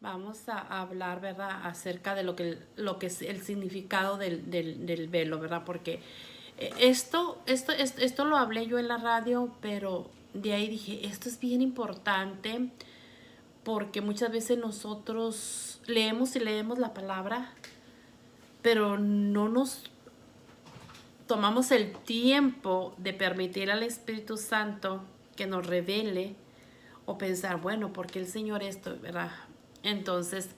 Vamos a hablar, ¿verdad?, acerca de lo que es el significado del velo, ¿verdad? Porque esto lo hablé yo en la radio, pero de ahí dije, esto es bien importante porque muchas veces nosotros leemos y leemos la palabra, pero no nos tomamos el tiempo de permitir al Espíritu Santo que nos revele o pensar, bueno, ¿por qué el Señor esto, verdad? Entonces,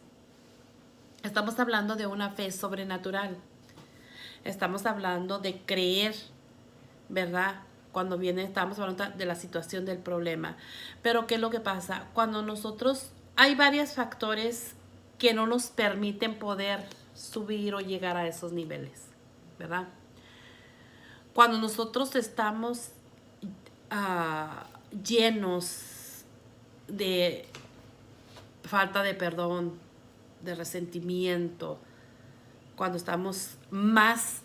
estamos hablando de una fe sobrenatural. Estamos hablando de creer, ¿verdad? Cuando viene, estamos hablando de la situación del problema. Pero ¿qué es lo que pasa? Cuando nosotros, hay varios factores que no nos permiten poder subir o llegar a esos niveles, ¿verdad? Cuando nosotros estamos llenos de falta de perdón, de resentimiento, cuando estamos más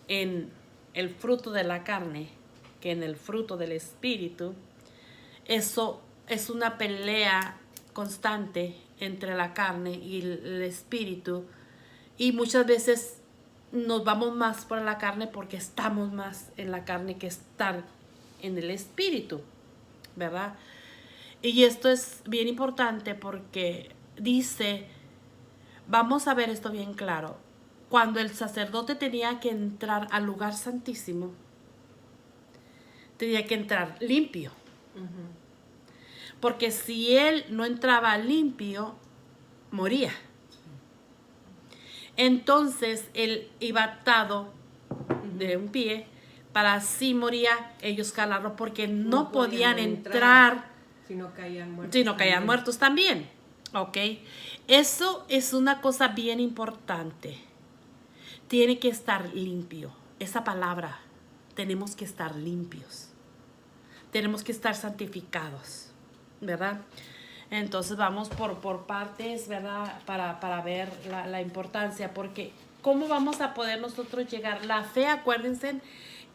en el fruto de la carne que en el fruto del espíritu, eso es una pelea constante entre la carne y el espíritu, y muchas veces nos vamos más por la carne porque estamos más en la carne que estar en el espíritu, ¿verdad? Y esto es bien importante porque dice, vamos a ver esto bien claro, cuando el sacerdote tenía que entrar al lugar santísimo, tenía que entrar limpio. Porque si él no entraba limpio, moría. Entonces él iba atado de un pie para así moría ellos jalarlo porque no podían entrar si no caían muertos. Si no caían muertos también. ¿Ok? Eso es una cosa bien importante. Tiene que estar limpio. Esa palabra, tenemos que estar limpios. Tenemos que estar santificados, ¿verdad? Entonces vamos por partes, ¿verdad? Para ver la importancia, porque ¿cómo vamos a poder nosotros llegar? La fe, acuérdense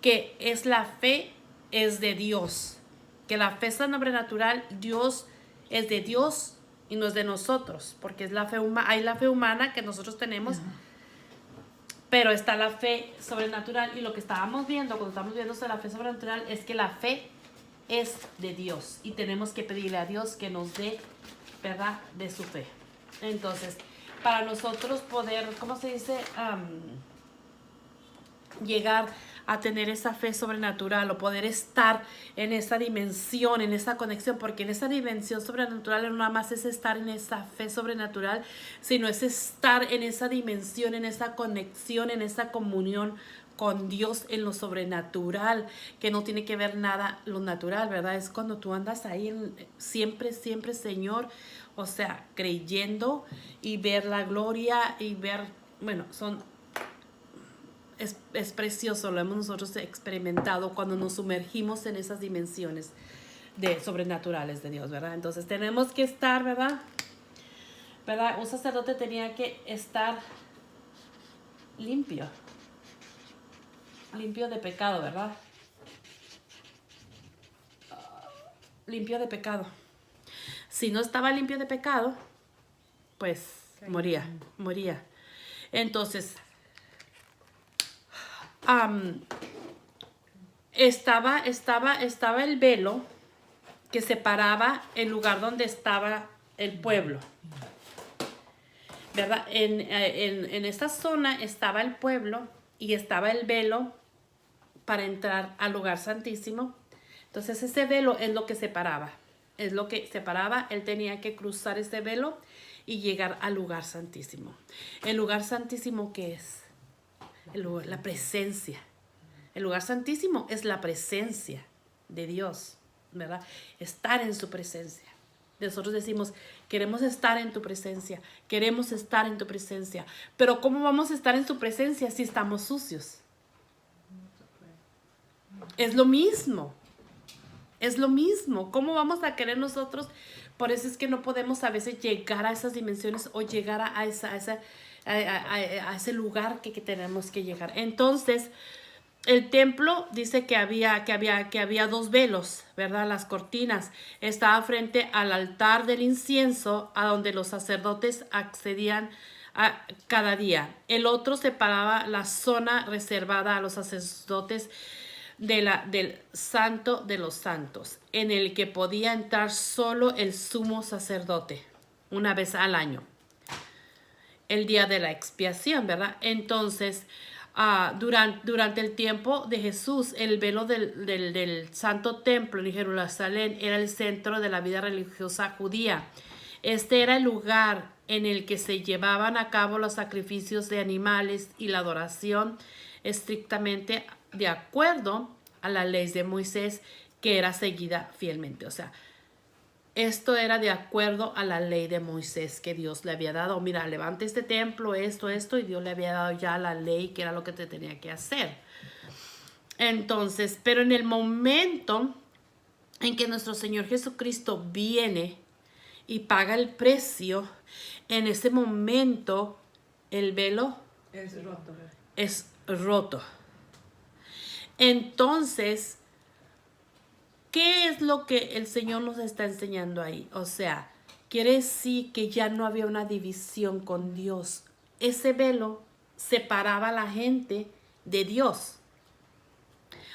que es la fe, es de Dios. Que la fe sobrenatural, Dios es de Dios y no es de nosotros, porque es la fe humana, hay la fe humana que nosotros tenemos, pero está la fe sobrenatural, y lo que estábamos viendo cuando estamos viendo la fe sobrenatural es que la fe es de Dios y tenemos que pedirle a Dios que nos dé, ¿verdad?, de su fe. Entonces, para nosotros poder, ¿cómo se dice?, llegar a tener esa fe sobrenatural o poder estar en esa dimensión, en esa conexión, porque en esa dimensión sobrenatural no nada más es estar en esa fe sobrenatural, sino es estar en esa dimensión, en esa conexión, en esa comunión con Dios en lo sobrenatural, que no tiene que ver nada lo natural, ¿verdad? Es cuando tú andas ahí siempre, siempre, Señor, o sea, creyendo y ver la gloria y ver, bueno, es precioso, lo hemos nosotros experimentado cuando nos sumergimos en esas dimensiones sobrenaturales de Dios, ¿verdad? Entonces tenemos que estar, ¿verdad? Un sacerdote tenía que estar limpio de pecado, ¿verdad? Limpio de pecado. Si no estaba limpio de pecado, pues moría. Entonces, estaba el velo que separaba el lugar donde estaba el pueblo, ¿verdad? En esta zona estaba el pueblo y estaba el velo para entrar al lugar santísimo. Entonces ese velo es lo que separaba. Él tenía que cruzar ese velo y llegar al lugar santísimo. ¿El lugar santísimo qué es? La presencia. El lugar santísimo es la presencia de Dios, ¿verdad? Estar en su presencia. Nosotros decimos, queremos estar en tu presencia, queremos estar en tu presencia. Pero ¿cómo vamos a estar en tu presencia si estamos sucios? Es lo mismo. ¿Cómo vamos a querer nosotros? Por eso es que no podemos a veces llegar a esas dimensiones o llegar a ese lugar que tenemos que llegar. Entonces, el templo dice que había dos velos, ¿verdad? Las cortinas. Estaba frente al altar del incienso, a donde los sacerdotes accedían cada día. El otro separaba la zona reservada a los sacerdotes del santo de los santos, en el que podía entrar solo el sumo sacerdote, una vez al año, el día de la expiación, ¿verdad? Entonces, durante el tiempo de Jesús, el velo del Santo Templo en Jerusalén era el centro de la vida religiosa judía. Este era el lugar en el que se llevaban a cabo los sacrificios de animales y la adoración estrictamente de acuerdo a la ley de Moisés, que era seguida fielmente. O sea, esto era de acuerdo a la ley de Moisés que Dios le había dado. Mira, levante este templo, esto, y Dios le había dado ya la ley que era lo que te tenía que hacer. Entonces, pero en el momento en que nuestro Señor Jesucristo viene y paga el precio, en ese momento el velo es roto. Entonces, ¿qué es lo que el Señor nos está enseñando ahí? O sea, quiere decir que ya no había una división con Dios. Ese velo separaba a la gente de Dios.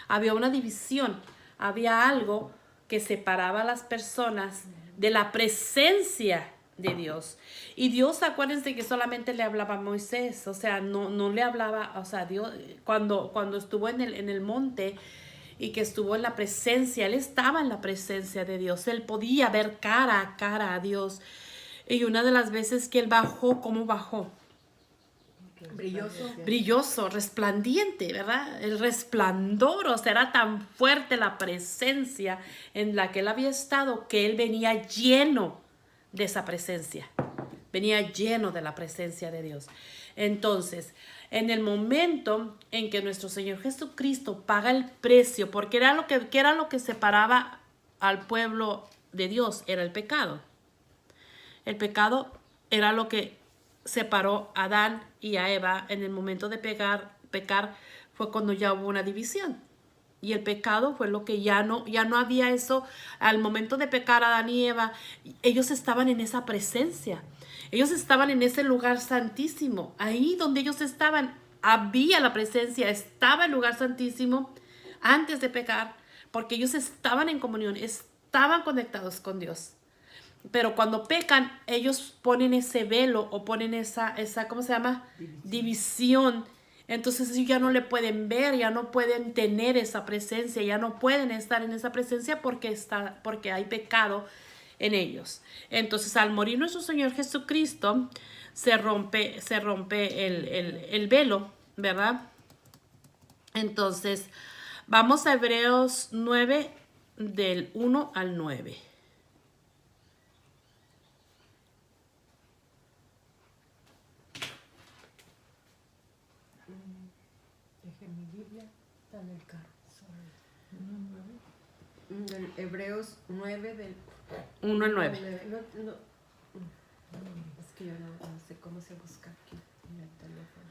Había una división, había algo que separaba a las personas de la presencia de Dios. Y Dios, acuérdense que solamente le hablaba a Moisés, o sea, no le hablaba, o sea, Dios, cuando estuvo en el monte y que estuvo en la presencia, él estaba en la presencia de Dios, él podía ver cara a cara a Dios. Y una de las veces que él bajó, ¿cómo bajó? Brilloso, resplandiente, ¿verdad? El resplandor, o sea, era tan fuerte la presencia en la que él había estado que él venía lleno de esa presencia, venía lleno de la presencia de Dios. Entonces, en el momento en que nuestro Señor Jesucristo paga el precio, porque ¿qué era lo que separaba al pueblo de Dios? Era el pecado. El pecado era lo que separó a Adán y a Eva. En el momento de pecar fue cuando ya hubo una división. Y el pecado fue lo que ya no había eso. Al momento de pecar Adán y Eva, ellos estaban en esa presencia. Ellos estaban en ese lugar santísimo. Ahí donde ellos estaban, había la presencia, estaba el lugar santísimo antes de pecar, porque ellos estaban en comunión, estaban conectados con Dios. Pero cuando pecan, ellos ponen ese velo o ponen esa ¿cómo se llama? División. Entonces ellos ya no le pueden ver, ya no pueden tener esa presencia, ya no pueden estar en esa presencia porque hay pecado en ellos. Entonces, al morir nuestro Señor Jesucristo, se rompe el velo, ¿verdad? Entonces, vamos a Hebreos 9, del 1 al 9. Hebreos 9 del 1 al 9. Es que yo no sé cómo se busca aquí en el teléfono.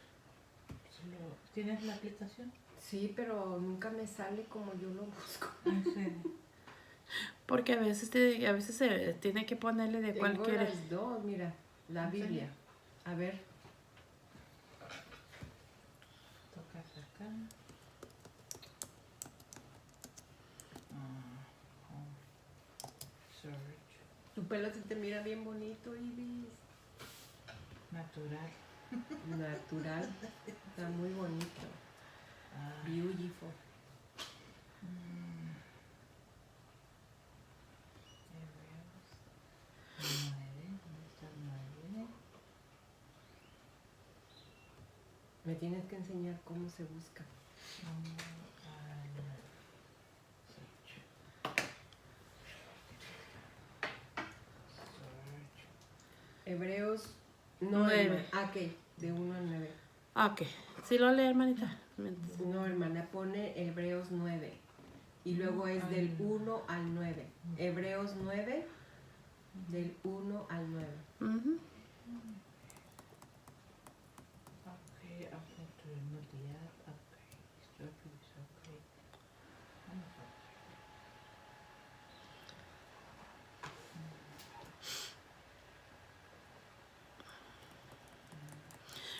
¿Tienes la aplicación? Sí, pero nunca me sale como yo lo busco. Porque a veces se tiene que ponerle de Tengo cualquier. las dos, mira, la Biblia. A ver. Tocas acá. Search. Tu pelo se te mira bien bonito, Ibis. Natural. Natural. Está muy bonito. Beautiful. Hebreos 9. ¿Dónde está el 9? Me tienes que enseñar cómo se busca. Hebreos 9. Ok, de 1 al 9. Ok. ¿Sí lo lee, hermanita? No, hermana, pone Hebreos 9. Y luego es del 1 al 9. Hebreos 9, del 1 al 9. Okay, oportunidad. Okay.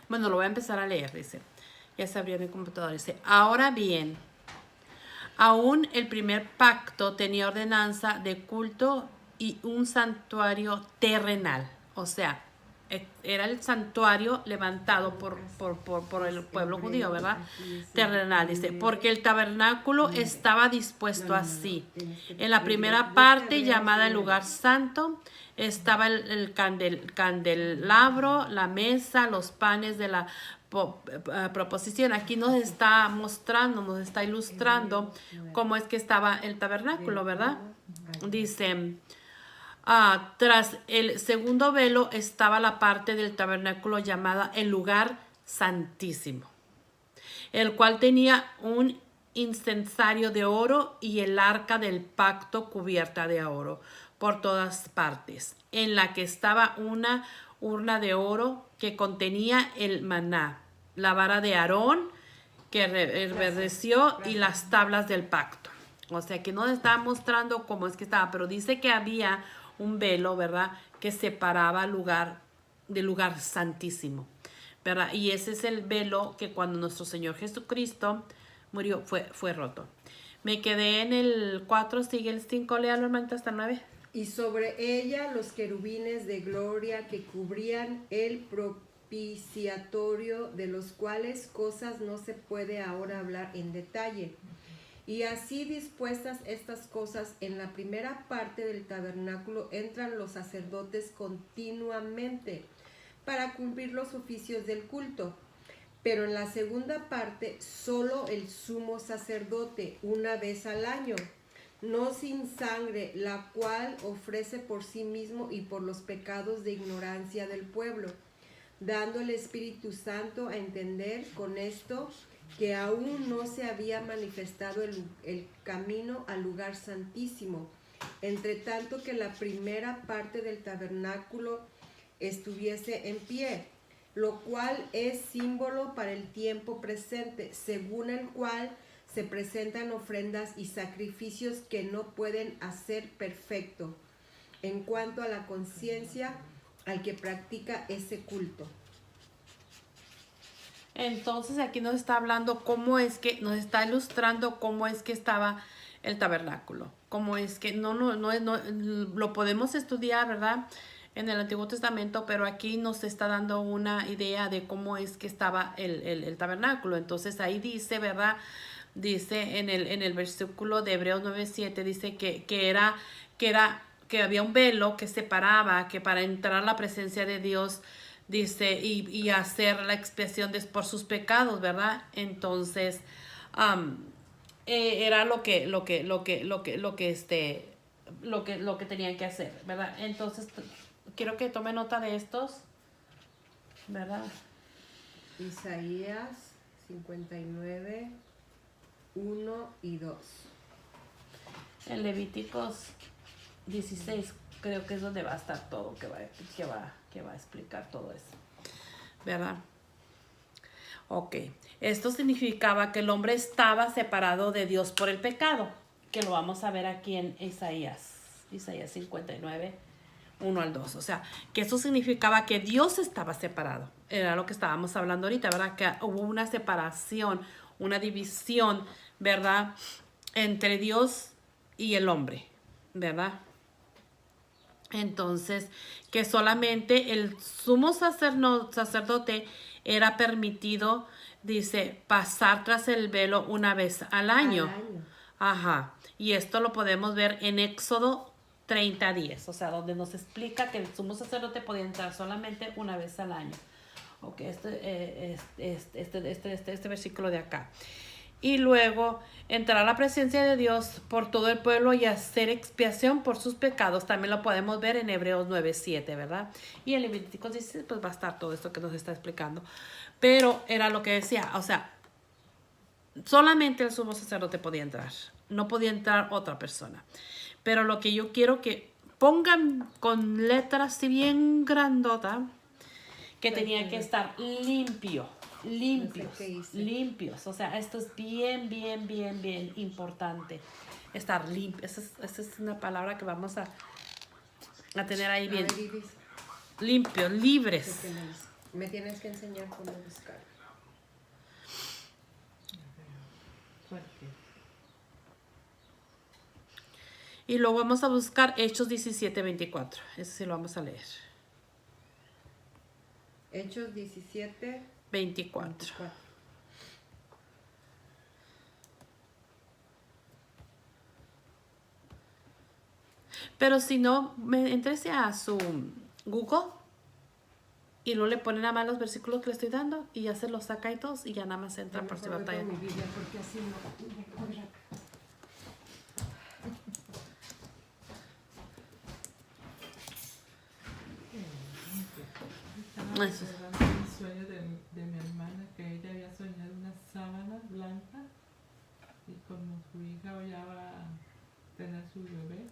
Bueno, lo voy a empezar a leer, dice. Ya se abrió mi computadora. Dice, ahora bien, aún el primer pacto tenía ordenanza de culto y un santuario terrenal. O sea, era el santuario levantado por el pueblo judío, ¿verdad? Terrenal, dice, porque el tabernáculo estaba dispuesto así. En la primera parte, llamada el lugar santo, estaba el candelabro, la mesa, los panes de la proposición. Aquí nos está mostrando, nos está ilustrando cómo es que estaba el tabernáculo, ¿verdad? Dice, tras el segundo velo estaba la parte del tabernáculo llamada el lugar santísimo, el cual tenía un incensario de oro y el arca del pacto cubierta de oro por todas partes, en la que estaba una urna de oro que contenía el maná, la vara de Aarón que reverdeció y las tablas del pacto. O sea que no está mostrando cómo es que estaba, pero dice que había un velo, ¿verdad? Que separaba del lugar santísimo, ¿verdad? Y ese es el velo que cuando nuestro Señor Jesucristo murió fue roto. Me quedé en el 4, sigue el 5, léalo, hermanita, hasta el 9. Y sobre ella los querubines de gloria que cubrían el propiciatorio, de los cuales cosas no se puede ahora hablar en detalle. Y así dispuestas estas cosas, en la primera parte del tabernáculo entran los sacerdotes continuamente para cumplir los oficios del culto. Pero en la segunda parte, solo el sumo sacerdote, una vez al año, no sin sangre, la cual ofrece por sí mismo y por los pecados de ignorancia del pueblo, dando el Espíritu Santo a entender con esto que aún no se había manifestado el camino al lugar santísimo, entre tanto que la primera parte del tabernáculo estuviese en pie, lo cual es símbolo para el tiempo presente, según el cual se presentan ofrendas y sacrificios que no pueden hacer perfecto en cuanto a la conciencia al que practica ese culto. Entonces aquí nos está hablando cómo es que, nos está ilustrando cómo es que estaba el tabernáculo. Cómo es que no lo podemos estudiar, ¿verdad? En el Antiguo Testamento, pero aquí nos está dando una idea de cómo es que estaba el tabernáculo. Entonces ahí dice, ¿verdad? Dice en el versículo de Hebreos 9:7, dice que había un velo que separaba, que para entrar a la presencia de Dios, dice, y hacer la expiación por sus pecados, ¿verdad? Entonces, era lo que tenían que hacer, ¿verdad? Entonces, quiero que tome nota de estos, ¿verdad? Isaías 59, 1 y 2. En Levíticos 16 creo que es donde va a estar todo, que va a explicar todo eso, ¿verdad? Ok, esto significaba que el hombre estaba separado de Dios por el pecado, que lo vamos a ver aquí en Isaías 59, 1 al 2. O sea, que eso significaba que Dios estaba separado. Era lo que estábamos hablando ahorita, ¿verdad? Que hubo una separación, una división, ¿verdad? Entre Dios y el hombre, ¿verdad? Entonces, que solamente el sumo sacerdote era permitido, dice, pasar tras el velo una vez al año. Ajá. Y esto lo podemos ver en Éxodo 30:10, o sea, donde nos explica que el sumo sacerdote podía entrar solamente una vez al año. Ok, este versículo de acá. Y luego entrar a la presencia de Dios por todo el pueblo y hacer expiación por sus pecados. También lo podemos ver en Hebreos 9:7, ¿verdad? Y en Levíticos 16 pues va a estar todo esto que nos está explicando. Pero era lo que decía, o sea, solamente el sumo sacerdote podía entrar. No podía entrar otra persona. Pero lo que yo quiero que pongan con letras así bien grandota, que tenía que estar limpios. O sea, esto es bien importante. Estar limpio. Esa es una palabra que vamos a tener ahí bien. Limpios, libres. Me tienes que enseñar cómo buscar. Fuerte. Y luego vamos a buscar Hechos 17:24. Eso sí lo vamos a leer. Hechos 17, 24. 24. Pero si no, entrese a su Google y luego le ponen nada más los versículos que le estoy dando y ya se los saca y todos y ya nada más entra por si Mejor voy batalla. con mi Biblia porque así no voy rápido. Estaba Eso. recordando un sueño de mi hermana que ella había soñado una sábana blanca y como su hija ya va a tener su bebé,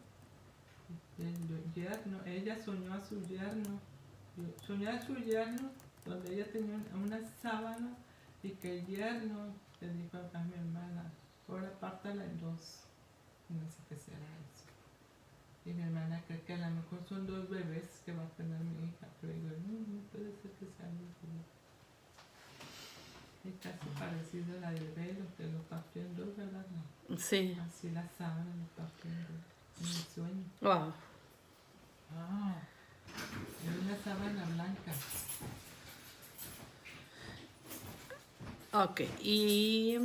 el yerno, ella soñó a su yerno, donde ella tenía una sábana y que el yerno le dijo a mi hermana, ahora pártala en dos, y no sé qué será eso. Y mi hermana cree que a lo mejor son dos bebés que va a tener mi hija, pero digo, no puede ser que sean dos bebés. Es casi parecido a la del velo, que lo partió en dos, ¿verdad? No. Sí. Así la sábana lo partió en dos, en el sueño. Wow. Ah, es una sábana blanca. Ok. Y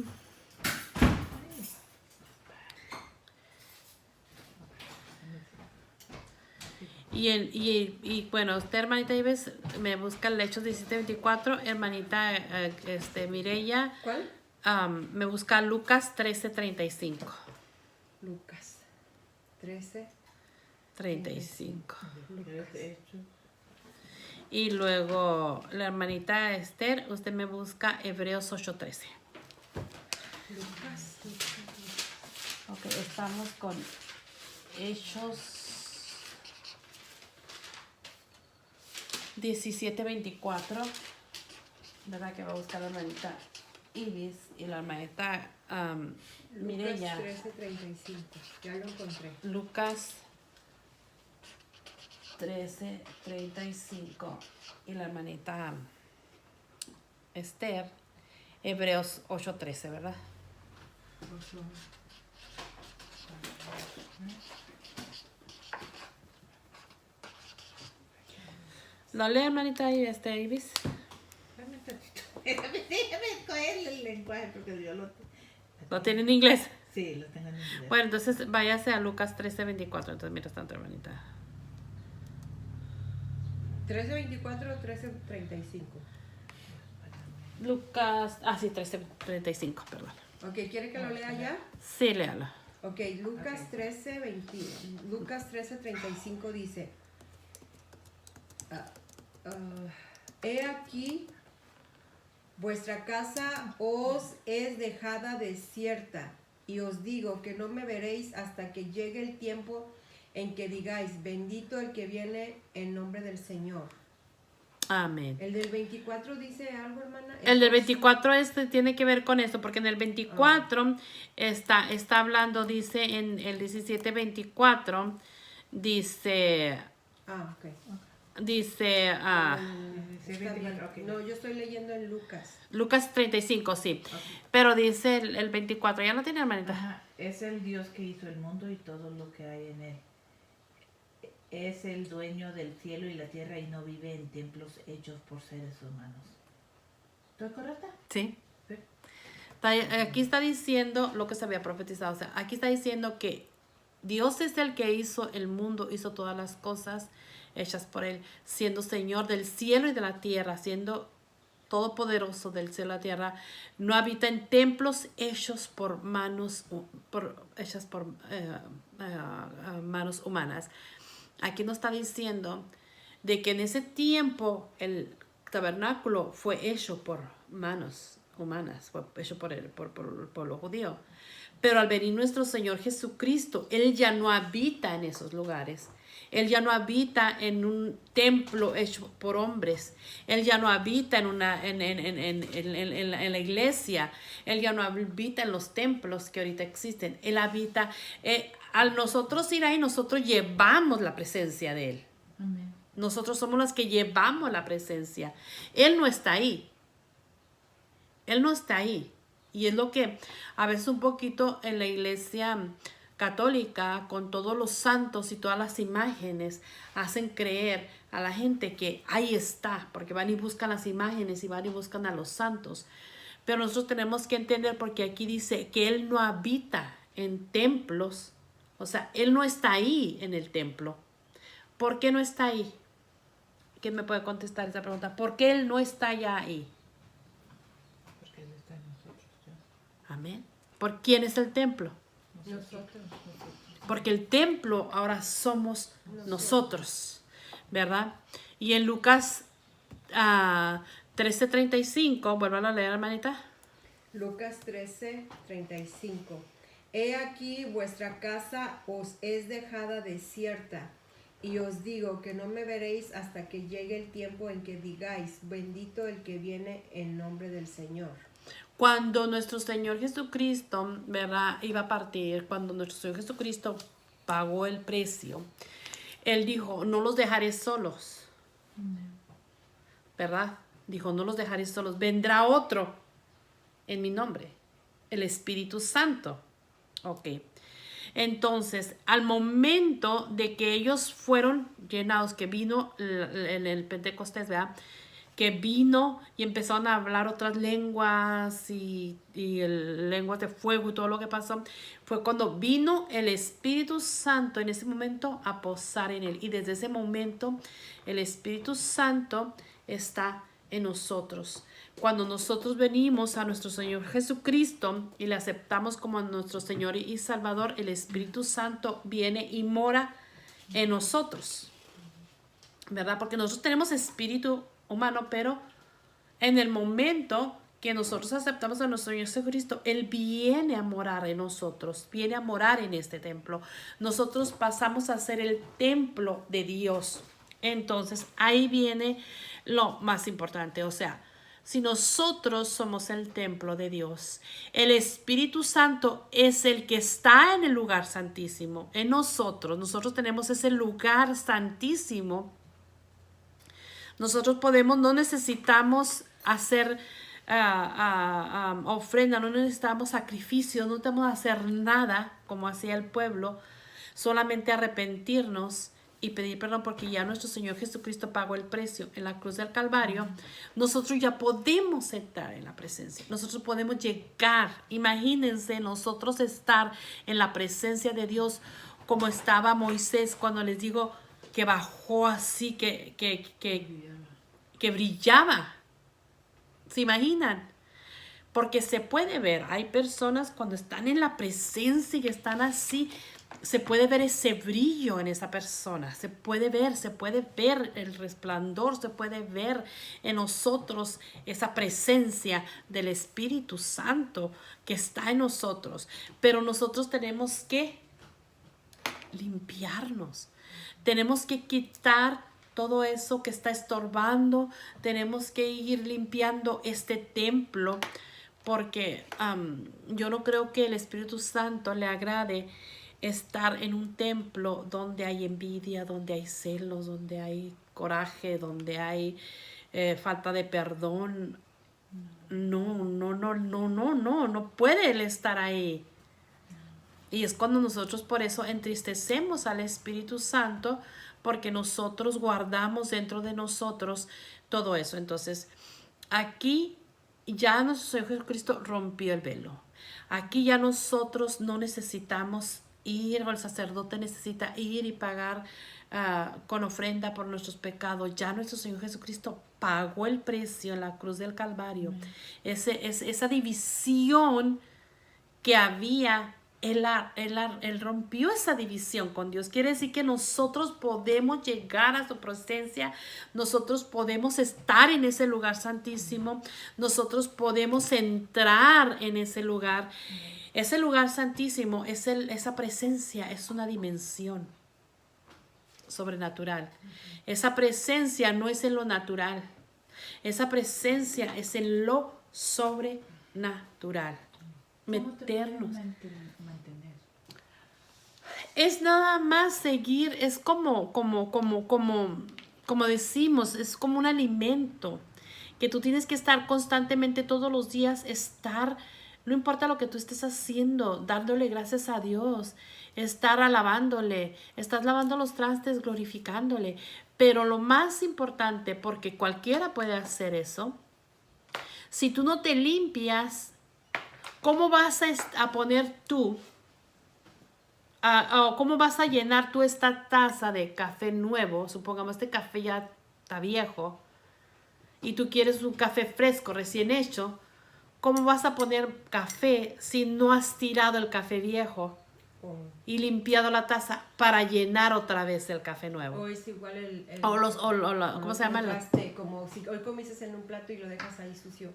bueno, usted, hermanita Ives, me busca el Hechos 17:24. Hermanita Mireya, ¿Cuál? me busca Lucas 13:35. Lucas 13. 35. Lucas. De hecho, Y luego la hermanita Esther, usted me busca Hebreos 8:13. Lucas. Ok, estamos con Hechos 17:24. ¿Verdad que va a buscar la hermanita Ibis y la hermanita Mireya? Lucas 13:35. Ya lo encontré. Lucas 13:35 y la hermanita Esther, Hebreos 8:13, ¿verdad? ¿Lo lee, hermanita Ibis? déjame un tantito. Déjame coger el lenguaje porque yo ¿Lo tiene en inglés? Sí, lo tengo en inglés. Bueno, entonces váyase a Lucas 13:24. Entonces, mira, tanto, hermanita. 13:24 o 13:35. Lucas, sí, 13:35, perdón. Ok, ¿quiere que lo lea ya? Sí, léalo. Ok, Lucas Ok. 13:35 dice, he aquí, vuestra casa os es dejada desierta, y os digo que no me veréis hasta que llegue el tiempo en que digáis, bendito el que viene en nombre del Señor. Amén. ¿El del 24 dice algo, hermana? El del 24 tiene que ver con esto, porque en el 24 está hablando, dice en el 17:24, dice, Ok. dice Sí, Está bien. 24, ok. No, yo estoy leyendo en Lucas. Lucas 35, sí. Ok. Pero dice el 24, ¿ya lo tiene, hermanita? Ajá, es el Dios que hizo el mundo y todo lo que hay en él. Es el dueño del cielo y la tierra y no vive en templos hechos por seres humanos. ¿Estoy correcta? Sí. Sí. Aquí está diciendo lo que se había profetizado. O sea, aquí está diciendo que Dios es el que hizo el mundo, hizo todas las cosas hechas por él, siendo Señor del cielo y de la tierra, siendo todopoderoso del cielo y la tierra. No habita en templos hechos por manos, manos humanas. Aquí nos está diciendo de que en ese tiempo el tabernáculo fue hecho por manos humanas, fue hecho por el pueblo judío. Pero al venir nuestro Señor Jesucristo, Él ya no habita en esos lugares. Él ya no habita en un templo hecho por hombres. Él ya no habita en la iglesia. Él ya no habita en los templos que ahorita existen. Él habita, al nosotros ir ahí, nosotros llevamos la presencia de Él. Amén. Nosotros somos los que llevamos la presencia. Él no está ahí. Él no está ahí. Y es lo que a veces un poquito en la iglesia católica, con todos los santos y todas las imágenes, hacen creer a la gente que ahí está, porque van y buscan las imágenes y van y buscan a los santos. Pero nosotros tenemos que entender, porque aquí dice que Él no habita en templos, o sea, Él no está ahí en el templo. ¿Por qué no está ahí? ¿Quién me puede contestar esa pregunta? ¿Por qué Él no está ya ahí? Porque Él está en nosotros ya. Amén. ¿Por quién es el templo? Nosotros. Porque el templo ahora somos nosotros, ¿verdad? Y en Lucas 13:35, vuelvan a leer, hermanita. Lucas 13:35. He aquí vuestra casa os es dejada desierta, y os digo que no me veréis hasta que llegue el tiempo en que digáis, bendito el que viene en nombre del Señor. Cuando nuestro Señor Jesucristo, ¿verdad?, iba a partir, cuando nuestro Señor Jesucristo pagó el precio, Él dijo, no los dejaré solos, ¿verdad? Dijo, no los dejaré solos, vendrá otro en mi nombre, el Espíritu Santo. Ok. Entonces, al momento de que ellos fueron llenados, que vino en el Pentecostés, ¿verdad?, que vino y empezaron a hablar otras lenguas y lenguas de fuego y todo lo que pasó, fue cuando vino el Espíritu Santo en ese momento a posar en él. Y desde ese momento el Espíritu Santo está en nosotros. Cuando nosotros venimos a nuestro Señor Jesucristo y le aceptamos como nuestro Señor y Salvador, el Espíritu Santo viene y mora en nosotros, ¿verdad? Porque nosotros tenemos espíritu humano, pero en el momento que nosotros aceptamos a nuestro Señor Jesucristo, Él viene a morar en nosotros, viene a morar en este templo. Nosotros pasamos a ser el templo de Dios. Entonces, ahí viene lo más importante, o sea, si nosotros somos el templo de Dios, el Espíritu Santo es el que está en el lugar santísimo, en nosotros. Nosotros tenemos ese lugar santísimo. Nosotros podemos, no necesitamos hacer ofrenda, no necesitamos sacrificios, no tenemos que hacer nada como hacía el pueblo, solamente arrepentirnos y pedir perdón, porque ya nuestro Señor Jesucristo pagó el precio en la cruz del Calvario. Nosotros ya podemos entrar en la presencia, nosotros podemos llegar. Imagínense nosotros estar en la presencia de Dios como estaba Moisés cuando les digo que bajó así, que brillaba. ¿Se imaginan? Porque se puede ver, hay personas cuando están en la presencia y están así, se puede ver ese brillo en esa persona, se puede ver el resplandor, se puede ver en nosotros esa presencia del Espíritu Santo que está en nosotros. Pero nosotros tenemos que limpiarnos, tenemos que quitar todo eso que está estorbando, tenemos que ir limpiando este templo, porque yo no creo que el Espíritu Santo le agrade estar en un templo donde hay envidia, donde hay celos, donde hay coraje, donde hay falta de perdón. No puede él estar ahí. Y es cuando nosotros por eso entristecemos al Espíritu Santo, porque nosotros guardamos dentro de nosotros todo eso. Entonces, aquí ya nuestro Señor Jesucristo rompió el velo. Aquí ya nosotros no necesitamos ir, o el sacerdote necesita ir y pagar con ofrenda por nuestros pecados. Ya nuestro Señor Jesucristo pagó el precio en la cruz del Calvario. Esa división que había, Él rompió esa división con Dios. Quiere decir que nosotros podemos llegar a su presencia, nosotros podemos estar en ese lugar santísimo, nosotros podemos entrar en ese lugar. Ese lugar santísimo, esa presencia es una dimensión sobrenatural. Esa presencia no es en lo natural, esa presencia es en lo sobrenatural. Meternos. Mantener. Es nada más seguir, es como como decimos, es como un alimento que tú tienes que estar constantemente todos los días, no importa lo que tú estés haciendo, dándole gracias a Dios, estar alabándole, estás lavando los trastes, glorificándole. Pero lo más importante, porque cualquiera puede hacer eso, si tú no te limpias, ¿cómo vas a poner tú, o cómo vas a llenar tú esta taza de café nuevo? Supongamos este café ya está viejo y tú quieres un café fresco, recién hecho. ¿Cómo vas a poner café si no has tirado el café viejo y limpiado la taza para llenar otra vez el café nuevo? O es igual ¿Cómo se llama? traste, como si hoy comiste en un plato y lo dejas ahí sucio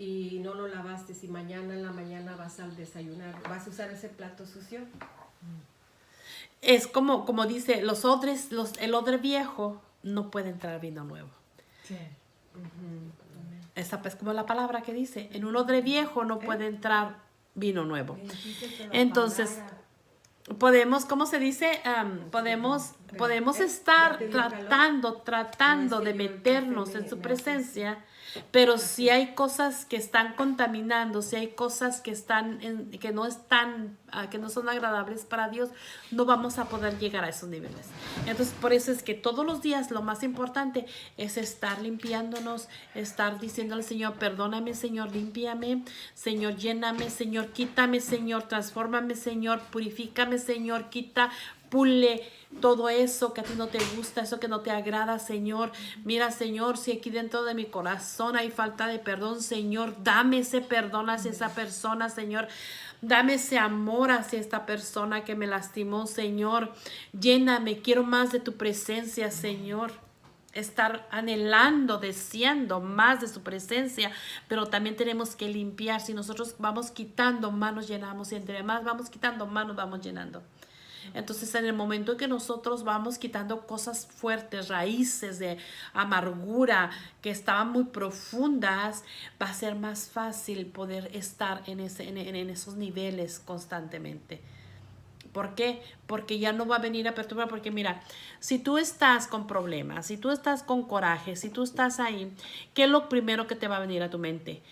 y no lo lavaste, si mañana en la mañana vas al desayunar, vas a usar ese plato sucio. Es como dice, el odre viejo no puede entrar vino nuevo. Sí. Esa es como la palabra que dice, en un odre viejo no puede entrar vino nuevo. Bendice la Entonces, palabra. podemos, ¿cómo se dice? Podemos estar ¿ya te dio tratando No, es de que yo el meternos café en su me presencia, pero si hay cosas que están contaminando, si hay cosas que que no son agradables para Dios, no vamos a poder llegar a esos niveles. Entonces, por eso es que todos los días lo más importante es estar limpiándonos, estar diciéndole al Señor, perdóname, Señor, límpiame, Señor, lléname, Señor, quítame, Señor, transfórmame, Señor, purifícame, Señor, pule todo eso que a ti no te gusta, eso que no te agrada, Señor. Mira, Señor, si aquí dentro de mi corazón hay falta de perdón, Señor, dame ese perdón hacia esa persona, Señor. Dame ese amor hacia esta persona que me lastimó, Señor. Lléname, quiero más de tu presencia, Señor. Estar anhelando, deseando más de su presencia, pero también tenemos que limpiar. Si nosotros vamos quitando, más nos llenamos, y entre más vamos quitando, más nos vamos llenando. Entonces, en el momento en que nosotros vamos quitando cosas fuertes, raíces de amargura que estaban muy profundas, va a ser más fácil poder estar en esos niveles constantemente. ¿Por qué? Porque ya no va a venir a perturbar, porque mira, si tú estás con problemas, si tú estás con coraje, si tú estás ahí, ¿qué es lo primero que te va a venir a tu mente?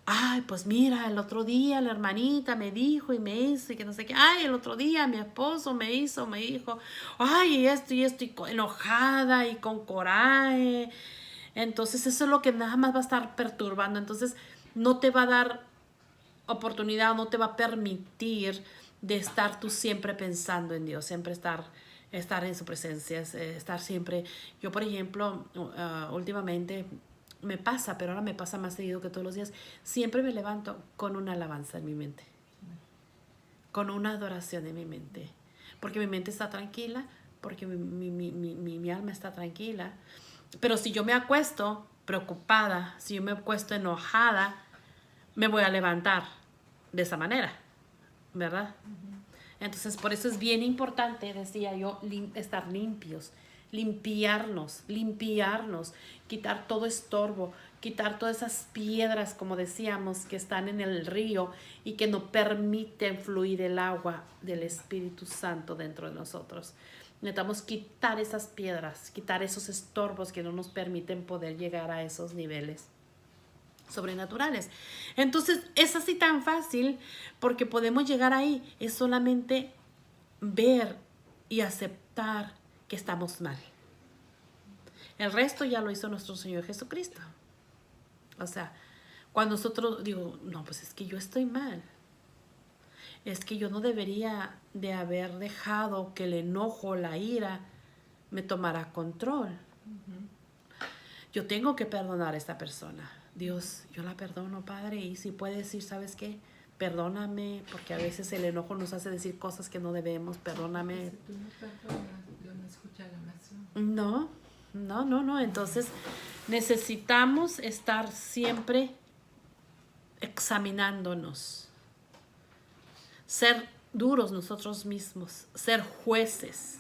Ay, pues mira, el otro día la hermanita me dijo y me hizo y que no sé qué. Ay, el otro día mi esposo me dijo, ay, y estoy enojada y con coraje. Entonces eso es lo que nada más va a estar perturbando. Entonces no te va a dar oportunidad, no te va a permitir de estar tú siempre pensando en Dios, siempre estar en su presencia, estar siempre. Yo, por ejemplo, últimamente me pasa, pero ahora me pasa más seguido que todos los días, siempre me levanto con una alabanza en mi mente, con una adoración en mi mente, porque mi mente está tranquila, porque mi alma está tranquila. Pero si yo me acuesto preocupada, si yo me acuesto enojada, me voy a levantar de esa manera, ¿verdad? Entonces, por eso es bien importante, decía yo, estar limpios, limpiarnos, quitar todo estorbo, quitar todas esas piedras, como decíamos, que están en el río y que no permiten fluir el agua del Espíritu Santo dentro de nosotros. Necesitamos quitar esas piedras, quitar esos estorbos que no nos permiten poder llegar a esos niveles sobrenaturales. Entonces es así tan fácil porque podemos llegar ahí. Es solamente ver y aceptar que estamos mal. El resto ya lo hizo nuestro Señor Jesucristo. O sea, cuando nosotros digo, no, pues es que yo estoy mal. Es que yo no debería de haber dejado que el enojo, la ira me tomara control. Yo tengo que perdonar a esta persona. Dios, yo la perdono, Padre, y si puede decir, ¿sabes qué? Perdóname, porque a veces el enojo nos hace decir cosas que no debemos, perdóname. Si tú no perdonas, Dios no escucha la oración. No. Entonces necesitamos estar siempre examinándonos, ser duros nosotros mismos, ser jueces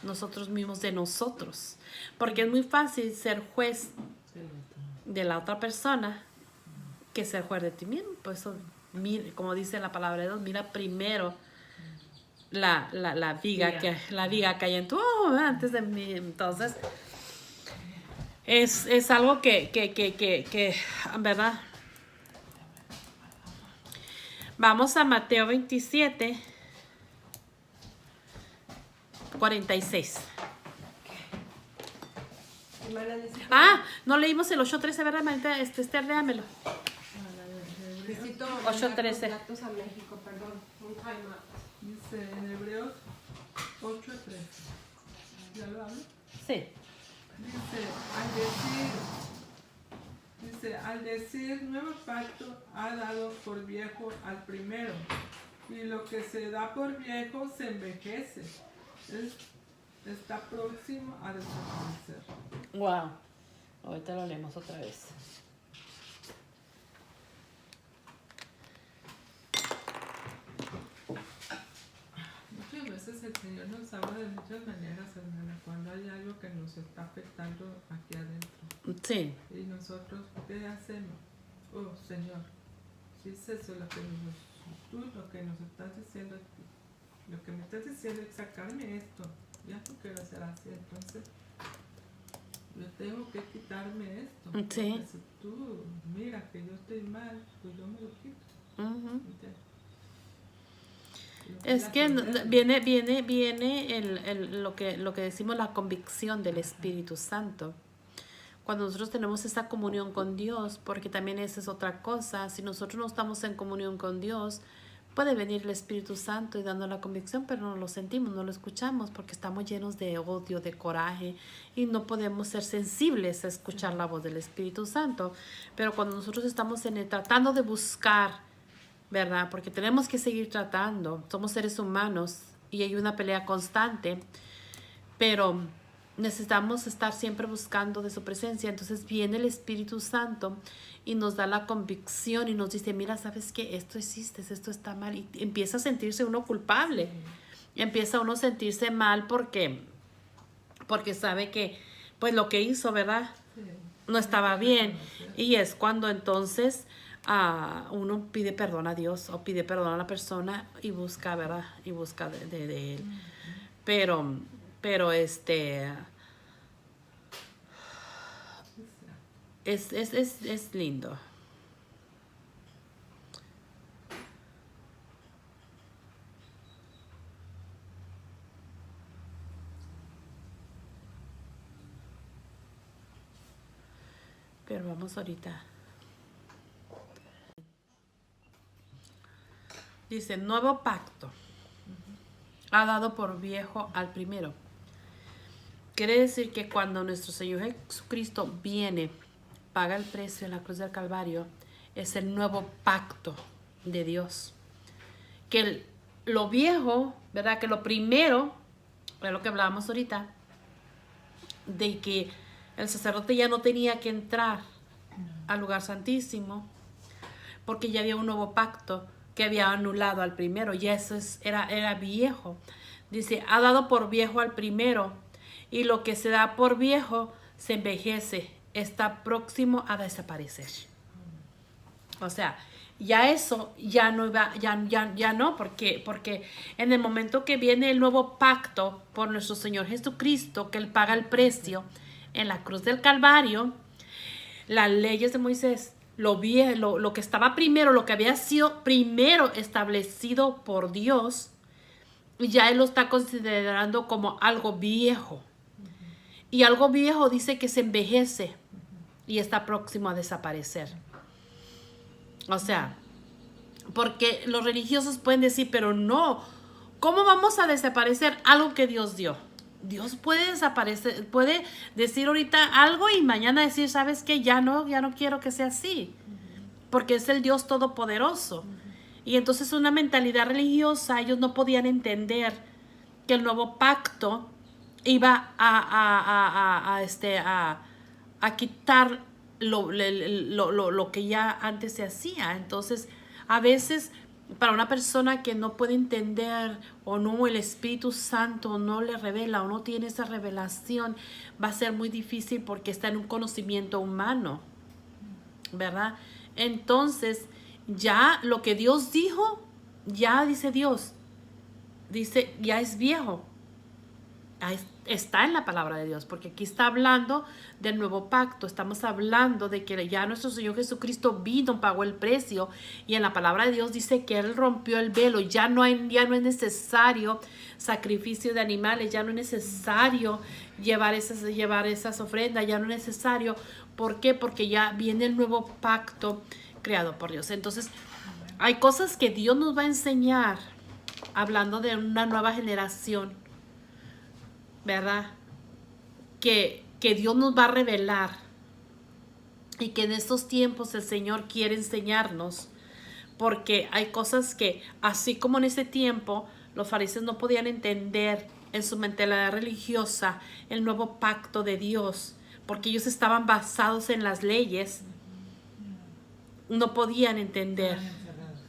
nosotros mismos de nosotros, porque es muy fácil ser juez de la otra persona que ser juez de ti mismo. Por eso, como dice la palabra de Dios, mira primero la viga que hay en tu ojo antes de mí. Entonces Es algo ¿verdad? Vamos a Mateo 27, 46. Hermana, necesito- No leímos el 8:13, ¿verdad, hermanita? Esther, léamelo. necesito 8:13. mandar los datos a México, perdón. Un time out. Dice en Hebreos 8:13. ¿Ya lo hablo? Sí. Al decir nuevo pacto ha dado por viejo al primero, y lo que se da por viejo se envejece, está próximo a desaparecer. Wow. Ahorita lo leemos otra vez. Muchas veces el Señor nos habla de muchas maneras, hermana, cuando hay algo que nos está afectando aquí adentro. Sí. Y nosotros, ¿qué hacemos? Oh, Señor, si es eso tú lo que nos estás diciendo, lo que me estás diciendo es sacarme esto, ya no quiero hacer así, entonces yo tengo que quitarme esto. Sí. Porque si tú miras que yo estoy mal, pues yo me lo quito. Ujú. ¿Entiendes? Es La que primera. viene lo que decimos, la convicción del Espíritu Santo. Cuando nosotros tenemos esa comunión con Dios, porque también esa es otra cosa, si nosotros no estamos en comunión con Dios, puede venir el Espíritu Santo y dando la convicción, pero no lo sentimos, no lo escuchamos, porque estamos llenos de odio, de coraje, y no podemos ser sensibles a escuchar la voz del Espíritu Santo. Pero cuando nosotros estamos tratando de buscar, ¿verdad? Porque tenemos que seguir tratando, somos seres humanos y hay una pelea constante, pero necesitamos estar siempre buscando de su presencia. Entonces viene el Espíritu Santo y nos da la convicción y nos dice, mira, ¿sabes qué? Esto hiciste, esto está mal. Y empieza a sentirse uno culpable. Empieza uno a sentirse mal porque sabe que pues lo que hizo, ¿verdad? Sí. No estaba bien. Y es cuando entonces uno pide perdón a Dios o pide perdón a la persona y busca, ¿verdad? Y busca de él. Pero es lindo. Pero vamos ahorita. Dice, nuevo pacto ha dado por viejo al primero. Quiere decir que cuando nuestro Señor Jesucristo viene, paga el precio en la cruz del Calvario, es el nuevo pacto de Dios. Que lo viejo, ¿verdad? Que lo primero, es lo que hablábamos ahorita, de que el sacerdote ya no tenía que entrar al lugar santísimo, porque ya había un nuevo pacto que había anulado al primero, ya eso era viejo. Dice, ha dado por viejo al primero, y lo que se da por viejo se envejece, está próximo a desaparecer. O sea, ya eso ya no iba, ya no, porque en el momento que viene el nuevo pacto por nuestro Señor Jesucristo, que Él paga el precio en la cruz del Calvario, las leyes de Moisés, lo que estaba primero, lo que había sido primero establecido por Dios, ya Él lo está considerando como algo viejo. Y algo viejo dice que se envejece y está próximo a desaparecer. O sea, porque los religiosos pueden decir, pero no, ¿cómo vamos a desaparecer algo que Dios dio? Dios puede desaparecer, puede decir ahorita algo y mañana decir, ¿sabes qué? Ya no quiero que sea así, porque es el Dios todopoderoso. Y entonces una mentalidad religiosa, ellos no podían entender que el nuevo pacto iba a quitar lo que ya antes se hacía. Entonces, a veces, para una persona que no puede entender o no, el Espíritu Santo no le revela o no tiene esa revelación, va a ser muy difícil porque está en un conocimiento humano, ¿verdad? Entonces, ya lo que Dios dijo, ya dice Dios, dice, ya es viejo. está en la palabra de Dios, porque aquí está hablando del nuevo pacto, estamos hablando de que ya nuestro Señor Jesucristo vino, pagó el precio, y en la palabra de Dios dice que Él rompió el velo, ya no es necesario sacrificio de animales, ya no es necesario llevar esas ofrendas, ya no es necesario. ¿Por qué? Porque ya viene el nuevo pacto creado por Dios. Entonces, hay cosas que Dios nos va a enseñar, hablando de una nueva generación, ¿verdad? Que Dios nos va a revelar, y que en estos tiempos el Señor quiere enseñarnos, porque hay cosas que, así como en ese tiempo los fariseos no podían entender en su mentalidad religiosa el nuevo pacto de Dios, porque ellos estaban basados en las leyes, no podían entender.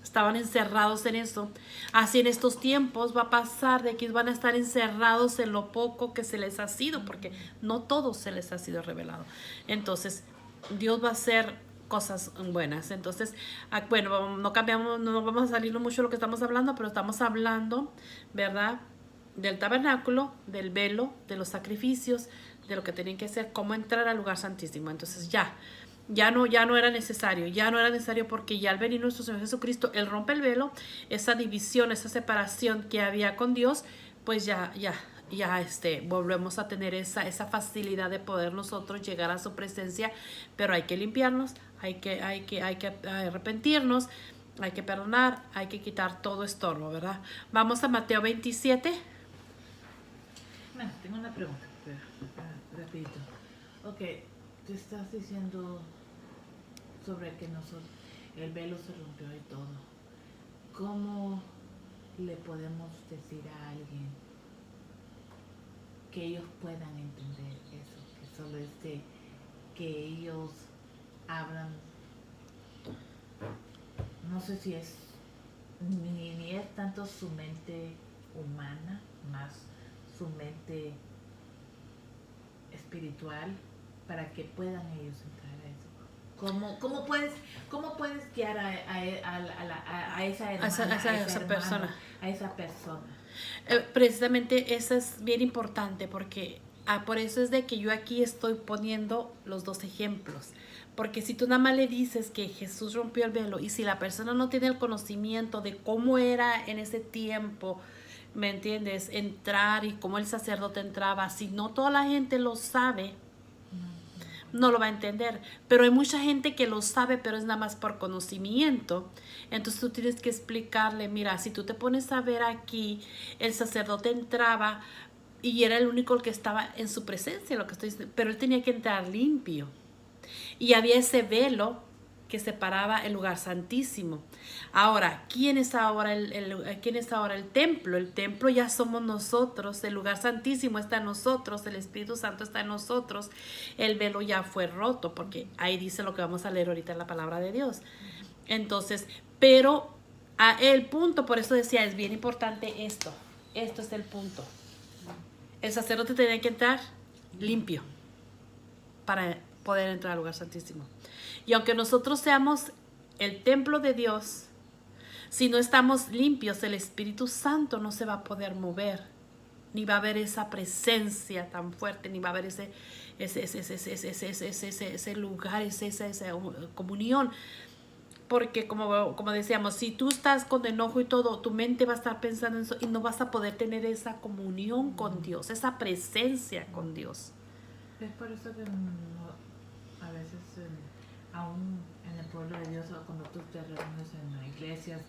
Estaban encerrados en eso. Así en estos tiempos va a pasar de que van a estar encerrados en lo poco que se les ha sido, porque no todo se les ha sido revelado. Entonces, Dios va a hacer cosas buenas. Entonces, bueno, no cambiamos, no vamos a salirnos mucho de lo que estamos hablando, pero estamos hablando, ¿verdad?, del tabernáculo, del velo, de los sacrificios, de lo que tenían que hacer, cómo entrar al lugar santísimo. Entonces, ya no era necesario, porque ya al venir nuestro Señor Jesucristo, Él rompe el velo, esa división, esa separación que había con Dios, pues ya volvemos a tener esa facilidad de poder nosotros llegar a su presencia, pero hay que limpiarnos, hay que arrepentirnos, hay que perdonar, hay que quitar todo estorbo, ¿verdad? Vamos a Mateo 27. Bueno, tengo una pregunta, rapidito. Ok, te estás diciendo sobre que el velo se rompió y todo. ¿Cómo le podemos decir a alguien que ellos puedan entender eso? Que solo es que ellos hablan, no sé si es, ni es tanto su mente humana, más su mente espiritual, para que puedan ellos entrar a eso. ¿Cómo puedes guiar a esa persona? A esa persona. Precisamente eso es bien importante, porque por eso es de que yo aquí estoy poniendo los dos ejemplos. Porque si tú nada más le dices que Jesús rompió el velo, y si la persona no tiene el conocimiento de cómo era en ese tiempo, ¿me entiendes?, entrar y cómo el sacerdote entraba, si no toda la gente lo sabe, no lo va a entender. Pero hay mucha gente que lo sabe, pero es nada más por conocimiento. Entonces tú tienes que explicarle, mira, si tú te pones a ver aquí, el sacerdote entraba y era el único que estaba en su presencia, lo que estoy diciendo, pero él tenía que entrar limpio. Y había ese velo que separaba el lugar santísimo. Ahora, ¿quién es ahora el templo? El templo ya somos nosotros, el lugar santísimo está en nosotros, el Espíritu Santo está en nosotros. El velo ya fue roto, porque ahí dice lo que vamos a leer ahorita en la palabra de Dios. Entonces, pero el punto, por eso decía, es bien importante esto es el punto. El sacerdote tenía que entrar limpio para poder entrar al lugar santísimo. Y aunque nosotros seamos el templo de Dios, si no estamos limpios, el Espíritu Santo no se va a poder mover, ni va a haber esa presencia tan fuerte, ni va a haber ese lugar, esa comunión. Porque como decíamos, si tú estás con enojo y todo, tu mente va a estar pensando en eso y no vas a poder tener esa comunión con Dios, esa presencia con Dios. Es por eso que a veces, aún en el pueblo de Dios, o cuando tú te reúnes en las iglesias,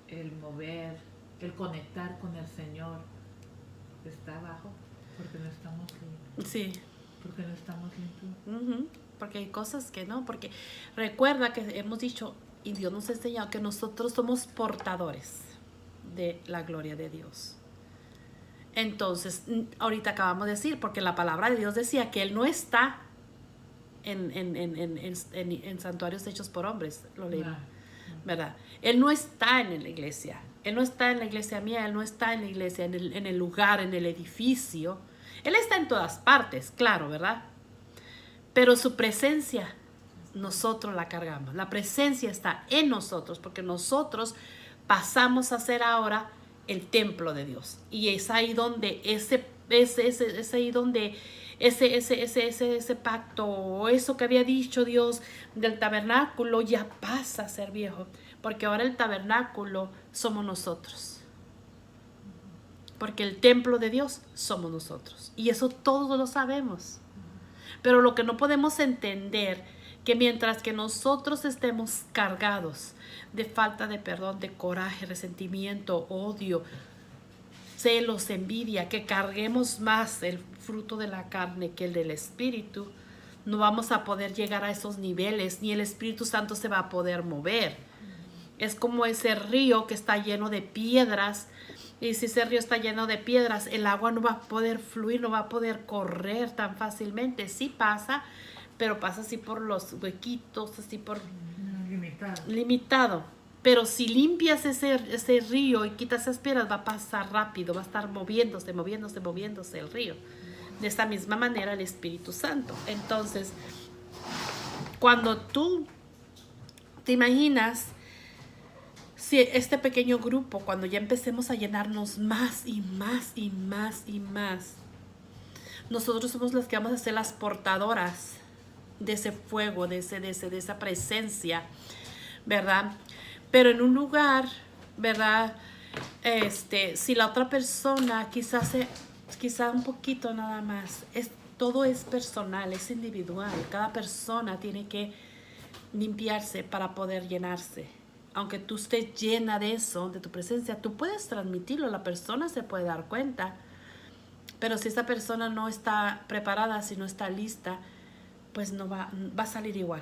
el mover, el conectar con el Señor está abajo, porque no estamos limpios. Sí. Porque no estamos limpios. Porque hay cosas que no, porque recuerda que hemos dicho, y Dios nos ha enseñado, que nosotros somos portadores de la gloria de Dios. Entonces, ahorita acabamos de decir, porque la palabra de Dios decía que Él no está en santuarios hechos por hombres, lo leímos, ¿verdad? Él no está en la iglesia, Él no está en la iglesia mía, Él no está en la iglesia, en el lugar, en el edificio. Él está en todas partes, claro, ¿verdad? Pero su presencia, nosotros la cargamos. La presencia está en nosotros, porque nosotros pasamos a ser ahora el templo de Dios. Y es ahí donde Es ahí donde ese pacto, o eso que había dicho Dios del tabernáculo, ya pasa a ser viejo. Porque ahora el tabernáculo somos nosotros. Porque el templo de Dios somos nosotros. Y eso todos lo sabemos. Pero lo que no podemos entender, que mientras que nosotros estemos cargados de falta de perdón, de coraje, resentimiento, odio, celos, envidia, que carguemos más el fruto de la carne que el del Espíritu, no vamos a poder llegar a esos niveles, ni el Espíritu Santo se va a poder mover. Es como ese río que está lleno de piedras, y si ese río está lleno de piedras, el agua no va a poder fluir, no va a poder correr tan fácilmente. Sí pasa, pero pasa así por los huequitos, así por limitado. Pero si limpias ese río y quitas esas piedras, va a pasar rápido, va a estar moviéndose el río. De esta misma manera el Espíritu Santo. Entonces, cuando tú te imaginas, si este pequeño grupo, cuando ya empecemos a llenarnos más y más y más y más, nosotros somos las que vamos a ser las portadoras de ese fuego, de esa presencia, ¿verdad? Pero en un lugar, ¿verdad? Si la otra persona quizá un poquito nada más, todo es personal, es individual. Cada persona tiene que limpiarse para poder llenarse. Aunque tú estés llena de eso, de tu presencia, tú puedes transmitirlo, la persona se puede dar cuenta. Pero si esa persona no está preparada, si no está lista, pues no va a salir igual.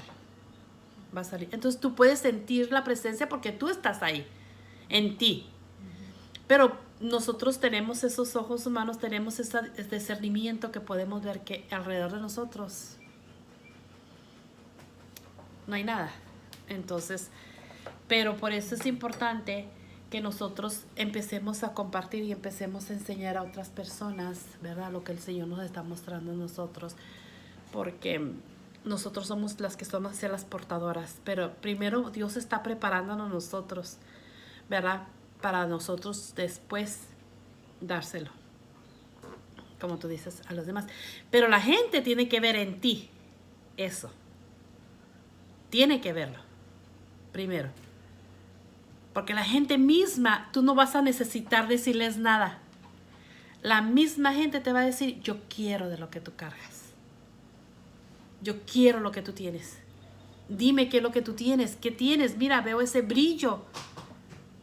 Va a salir. Entonces tú puedes sentir la presencia porque tú estás ahí, en ti. Pero nosotros tenemos esos ese humanos, tenemos ese discernimiento que podemos ver que alrededor de nosotros no hay nada. Entonces, pero por eso es importante que nosotros empecemos a compartir y empecemos a enseñar a otras personas, ¿verdad? Lo que el Señor nos está mostrando a nosotros, porque nosotros somos las que somos ser las portadoras, pero primero Dios está preparándonos nosotros, ¿verdad? Para nosotros después dárselo, como tú dices, a los demás. Pero la gente tiene que ver en ti eso. Tiene que verlo primero. Porque la gente misma, tú no vas a necesitar decirles nada. La misma gente te va a decir, yo quiero de lo que tú cargas. Yo quiero lo que tú tienes. Dime qué es lo que tú tienes. ¿Qué tienes? Mira, veo ese brillo.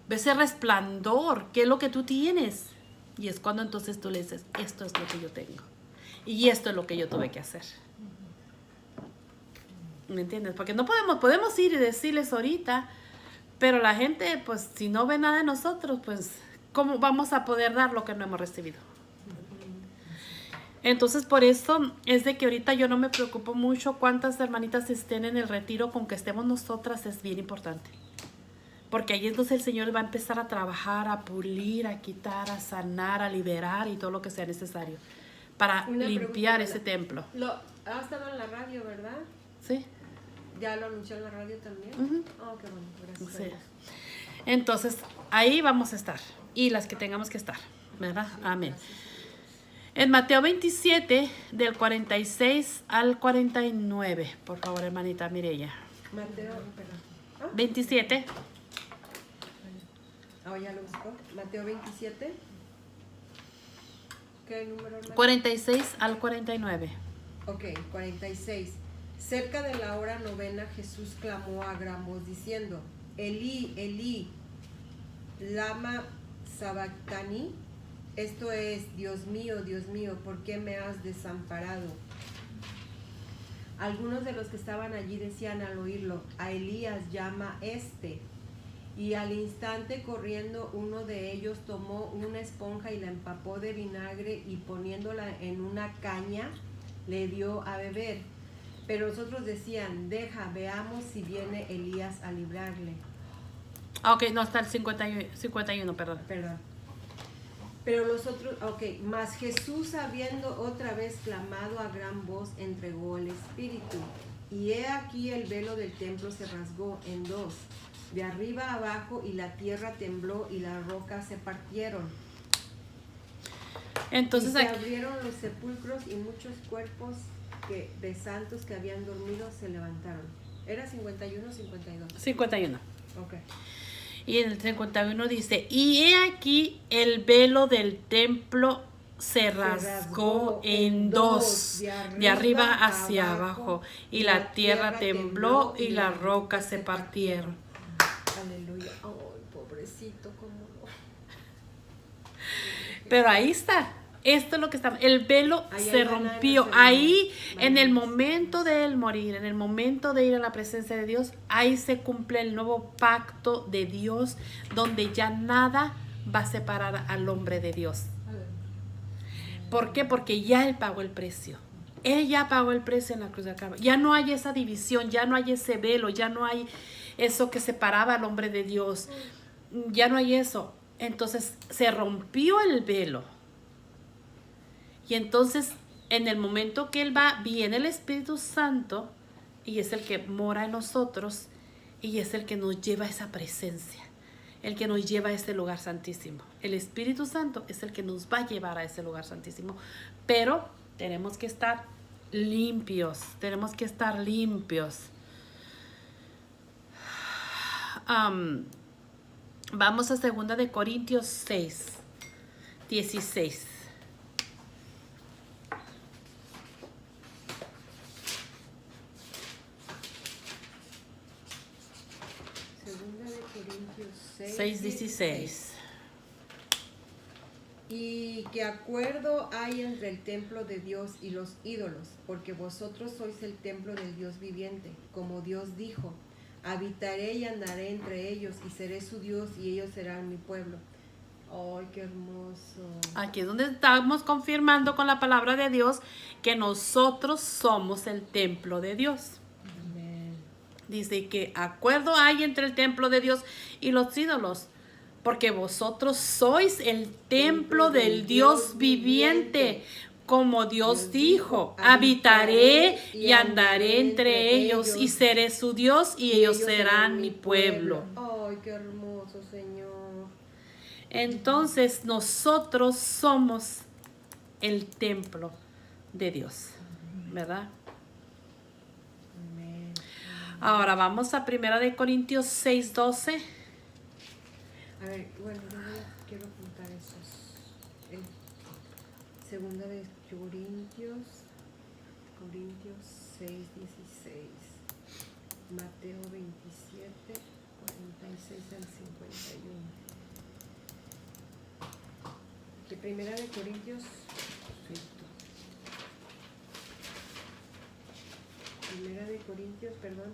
Veo ese resplandor. ¿Qué es lo que tú tienes? Y es cuando entonces tú le dices, esto es lo que yo tengo. Y esto es lo que yo tuve que hacer. ¿Me entiendes? Porque no podemos ir y decirles ahorita, pero la gente, pues, si no ve nada de nosotros, pues, ¿cómo vamos a poder dar lo que no hemos recibido? Entonces, por eso es de que ahorita yo no me preocupo mucho cuántas hermanitas estén en el retiro, con que estemos nosotras es bien importante. Porque ahí entonces el Señor va a empezar a trabajar, a pulir, a quitar, a sanar, a liberar y todo lo que sea necesario para limpiar ese templo. Ha estado en la radio, ¿verdad? Sí. ¿Ya lo anunció en la radio también? Oh, qué bueno, gracias. Sí. Entonces, ahí vamos a estar. Y las que tengamos que estar, ¿verdad? Sí, amén. Gracias. En Mateo 27, del 46 al 49. Por favor, hermanita Mireya. Mateo, perdón. 27. Ya lo buscó. Mateo 27. ¿Qué número, hermano? 46 al 49. Ok, 46. Cerca de la hora novena, Jesús clamó a gran voz diciendo, Elí, Elí, lama sabactani. Esto es, Dios mío, ¿por qué me has desamparado? Algunos de los que estaban allí decían al oírlo, a Elías llama este. Y al instante corriendo uno de ellos tomó una esponja y la empapó de vinagre y poniéndola en una caña le dio a beber. Pero los otros decían, veamos si viene Elías a librarle. Ok, no, está el 51, perdón. Pero los otros, mas Jesús, habiendo otra vez clamado a gran voz, entregó el Espíritu. Y he aquí el velo del templo se rasgó en dos, de arriba a abajo, y la tierra tembló y las rocas se partieron. Entonces y se aquí, abrieron los sepulcros y muchos cuerpos de santos que habían dormido se levantaron. ¿Era 51 o 52? 51. Ok. Y en el 51 dice, y he aquí el velo del templo se rasgó en dos, de arriba hacia abajo, y la tierra tembló y las rocas se partieron. Aleluya. Ay, pobrecito, cómo no. Pero ahí está. Esto es lo que está. El velo Ahí se van a rompió. nacer Ahí, bananas. en el momento de él morir, en el momento de ir a la presencia de Dios, ahí se cumple el nuevo pacto de Dios, donde ya nada va a separar al hombre de Dios. ¿Por qué? Porque ya él pagó el precio. Él ya pagó el precio en la cruz de Calvario. Ya no hay esa división, ya no hay ese velo, ya no hay eso que separaba al hombre de Dios. Ya no hay eso. Entonces se rompió el velo. Y entonces, en el momento que él va, viene el Espíritu Santo y es el que mora en nosotros y es el que nos lleva a esa presencia, el que nos lleva a ese lugar santísimo. El Espíritu Santo es el que nos va a llevar a ese lugar santísimo, pero tenemos que estar limpios, tenemos que estar limpios. Vamos a 2 de Corintios 6, 16. Segunda de Corintios 6, 16. Y que acuerdo hay entre el templo de Dios y los ídolos, porque vosotros sois el templo del Dios viviente, como Dios dijo, habitaré y andaré entre ellos y seré su Dios y ellos serán mi pueblo. ¡Ay, qué hermoso! Aquí es donde estamos confirmando con la palabra de Dios que nosotros somos el templo de Dios. Amén. Dice que acuerdo hay entre el templo de Dios y los ídolos, porque vosotros sois el templo del Dios viviente, como Dios dijo, habitaré y andaré entre ellos y seré su Dios y ellos serán mi pueblo. ¡Ay, qué hermoso, Señor! Entonces nosotros somos el templo de Dios, ¿verdad? Amén. Ahora vamos a 1 de Corintios 6:12. A ver, bueno, quiero apuntar esos. Segunda de Corintios 6:16. Mateo 27, 46 al 51. De Primera de Corintios 6:12. Primera de Corintios, perdón.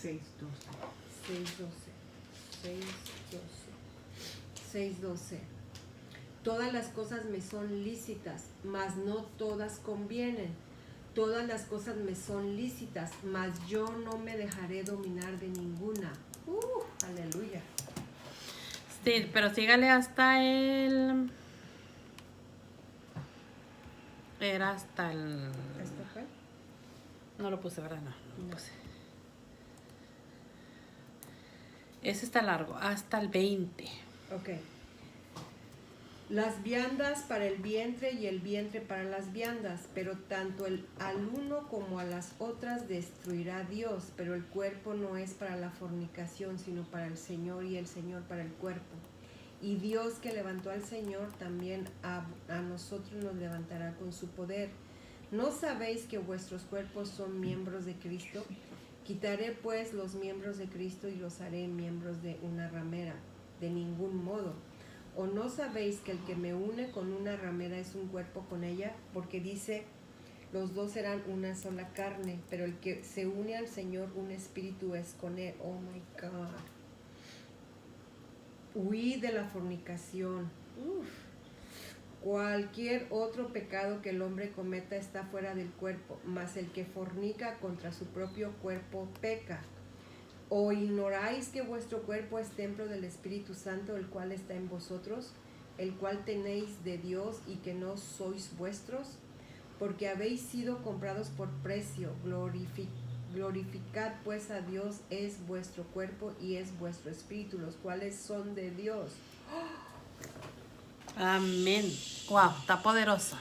6:12. Todas las cosas me son lícitas, mas no todas convienen. Todas las cosas me son lícitas, mas yo no me dejaré dominar de ninguna. Aleluya. Sí, pero sígale hasta el... Era hasta el... ¿Esto fue? No lo puse, ¿verdad? No, lo puse. Ese está largo, hasta el 20. Ok. Las viandas para el vientre y el vientre para las viandas, pero tanto al uno como a las otras destruirá Dios, pero el cuerpo no es para la fornicación, sino para el Señor y el Señor para el cuerpo. Y Dios que levantó al Señor también a nosotros nos levantará con su poder. ¿No sabéis que vuestros cuerpos son miembros de Cristo? Quitaré pues los miembros de Cristo y los haré miembros de una ramera. De ningún modo. ¿O no sabéis que el que me une con una ramera es un cuerpo con ella? Porque dice, los dos serán una sola carne, pero el que se une al Señor, un espíritu es con él. Oh my God. Huid de la fornicación. Cualquier otro pecado que el hombre cometa está fuera del cuerpo, mas el que fornica contra su propio cuerpo peca. ¿O ignoráis que vuestro cuerpo es templo del Espíritu Santo, el cual está en vosotros, el cual tenéis de Dios y que no sois vuestros? Porque habéis sido comprados por precio. Glorificad pues a Dios, es vuestro cuerpo y es vuestro espíritu, los cuales son de Dios. Amén. Wow, está poderosa.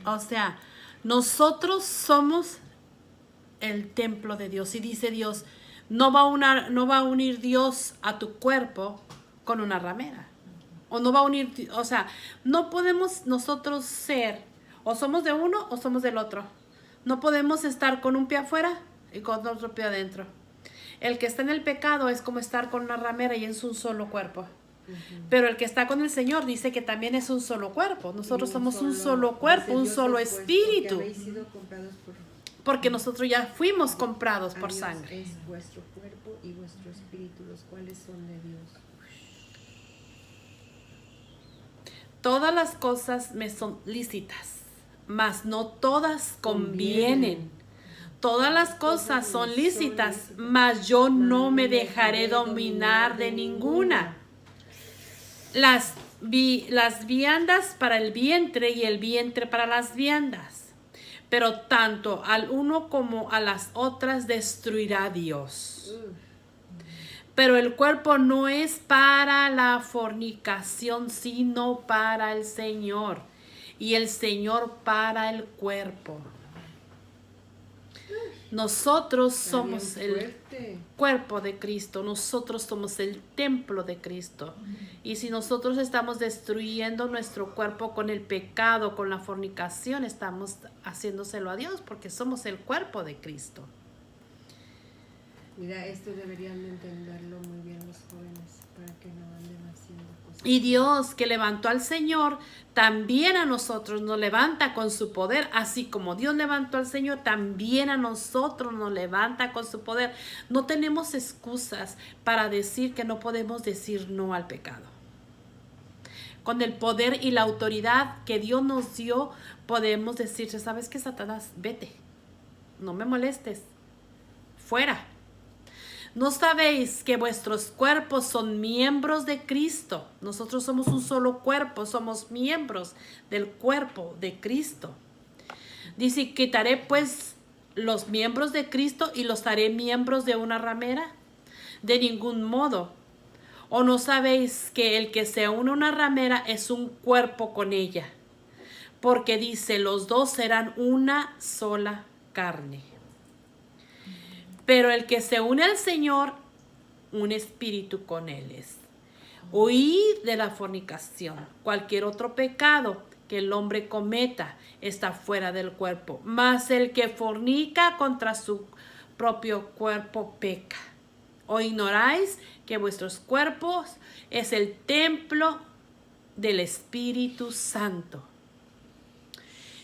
O sea, nosotros somos el templo de Dios. Y dice Dios, no va a unir Dios a tu cuerpo con una ramera. O no va a unir, o sea, no podemos nosotros ser, o somos de uno o somos del otro. No podemos estar con un pie afuera y con otro pie adentro. El que está en el pecado es como estar con una ramera y es un solo cuerpo. Pero el que está con el Señor dice que también es un solo cuerpo. Nosotros somos un solo cuerpo, un solo espíritu. Que habéis sido comprados por Porque nosotros ya fuimos comprados por Dios sangre. es vuestro cuerpo y vuestro espíritu, los cuales son de Dios. Todas las cosas me son lícitas, mas no todas convienen. Todas las cosas son lícitas, mas yo no me dejaré dominar de ninguna. Las viandas para el vientre y el vientre para las viandas. Pero tanto al uno como a las otras destruirá Dios. Pero el cuerpo no es para la fornicación, sino para el Señor. Y el Señor para el cuerpo. Nosotros somos el cuerpo de Cristo. Nosotros somos el templo de Cristo. Y si nosotros estamos destruyendo nuestro cuerpo con el pecado, con la fornicación, estamos haciéndoselo a Dios porque somos el cuerpo de Cristo. Mira, esto deberían de entenderlo muy bien los jóvenes para que no anden haciendo cosas. Y Dios que levantó al Señor, también a nosotros nos levanta con su poder. Así como Dios levantó al Señor, también a nosotros nos levanta con su poder. No tenemos excusas para decir que no podemos decir no al pecado. Con el poder y la autoridad que Dios nos dio, podemos decirse, ¿sabes qué, Satanás? Vete, no me molestes, fuera. ¿No sabéis que vuestros cuerpos son miembros de Cristo? Nosotros somos un solo cuerpo, somos miembros del cuerpo de Cristo. Dice, quitaré pues los miembros de Cristo y los haré miembros de una ramera. De ningún modo. ¿O no sabéis que el que se une a una ramera es un cuerpo con ella? Porque dice, los dos serán una sola carne. Pero el que se une al Señor, un espíritu con él es. Huid de la fornicación. Cualquier otro pecado que el hombre cometa está fuera del cuerpo. Mas el que fornica contra su propio cuerpo peca. ¿O ignoráis que vuestros cuerpos es el templo del Espíritu Santo,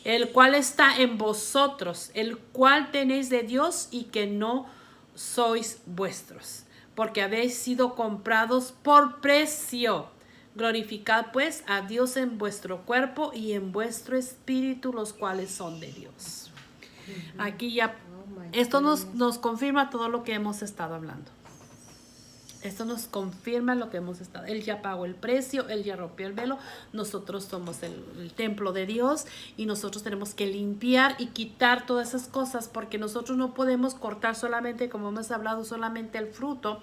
el cual está en vosotros, el cual tenéis de Dios y que no sois vuestros, porque habéis sido comprados por precio? Glorificad pues a Dios en vuestro cuerpo y en vuestro espíritu, los cuales son de Dios. Aquí ya, esto nos confirma todo lo que hemos estado hablando. Esto nos confirma lo que hemos estado. Él ya pagó el precio, Él ya rompió el velo. Nosotros somos el templo de Dios y nosotros tenemos que limpiar y quitar todas esas cosas porque nosotros no podemos cortar solamente, como hemos hablado, solamente el fruto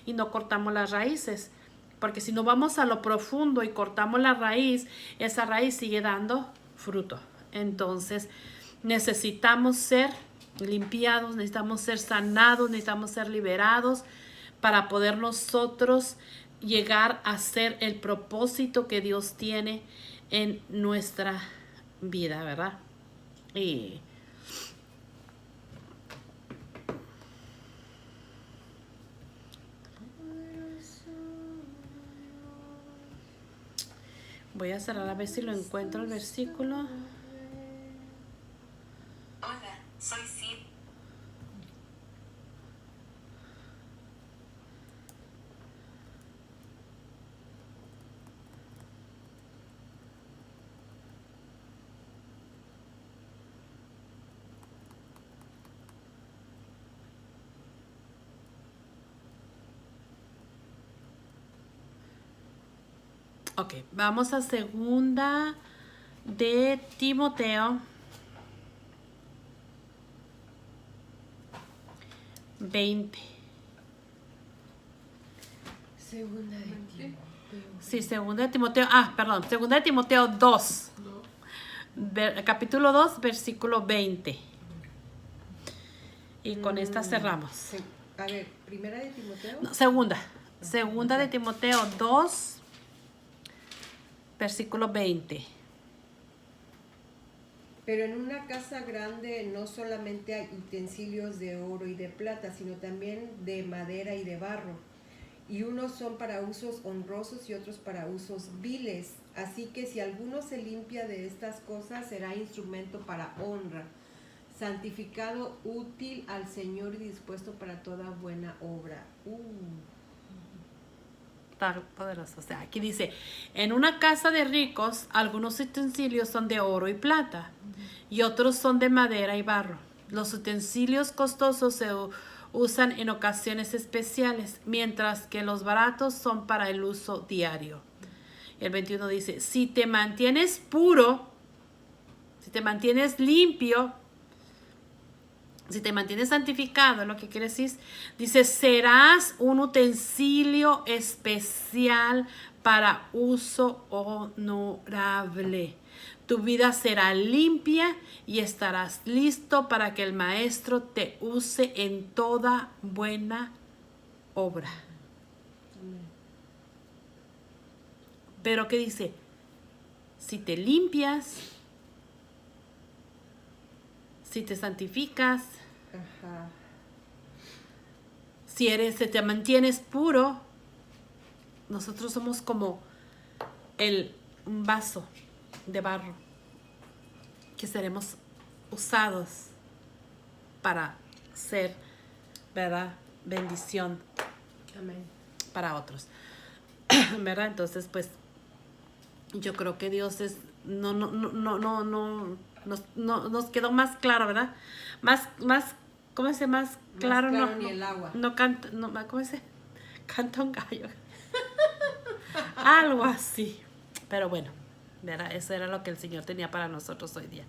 y no cortamos las raíces. Porque si no vamos a lo profundo y cortamos la raíz, esa raíz sigue dando fruto. Entonces necesitamos ser limpiados, necesitamos ser sanados, necesitamos ser liberados, para poder nosotros llegar a ser el propósito que Dios tiene en nuestra vida, ¿verdad? Y voy a cerrar a ver si lo encuentro el versículo. Hola, soy Sid. Ok, vamos a segunda de Timoteo 20. Segunda de Timoteo. Sí, segunda de Timoteo, segunda de Timoteo 2, capítulo 2, versículo 20. Y con esta cerramos. A ver, primera de Timoteo. No, segunda de Timoteo 2, versículo 20. Pero en una casa grande no solamente hay utensilios de oro y de plata, sino también de madera y de barro. Y unos son para usos honrosos y otros para usos viles. Así que si alguno se limpia de estas cosas, será instrumento para honra, santificado, útil al Señor y dispuesto para toda buena obra. Tan poderoso. O sea, aquí dice, en una casa de ricos, algunos utensilios son de oro y plata, y otros son de madera y barro. Los utensilios costosos se usan en ocasiones especiales, mientras que los baratos son para el uso diario. El 21 dice, si te mantienes puro, si te mantienes limpio, si te mantienes santificado, lo que quiere decir, dice, serás un utensilio especial para uso honorable. Tu vida será limpia y estarás listo para que el maestro te use en toda buena obra. Pero ¿qué dice? Si te limpias, si te santificas, Ajá. si te mantienes puro, nosotros somos como un vaso de barro que seremos usados para ser, ¿verdad?, bendición Amén. para otros. ¿Verdad? Entonces, pues, yo creo que Dios nos quedó más claro, ¿verdad? Más, ¿cómo se dice? Más claro, Más claro ni el agua. ¿Cómo se dice? Canta un gallo. Algo así. Pero bueno, ¿verdad? Eso era lo que el Señor tenía para nosotros hoy día.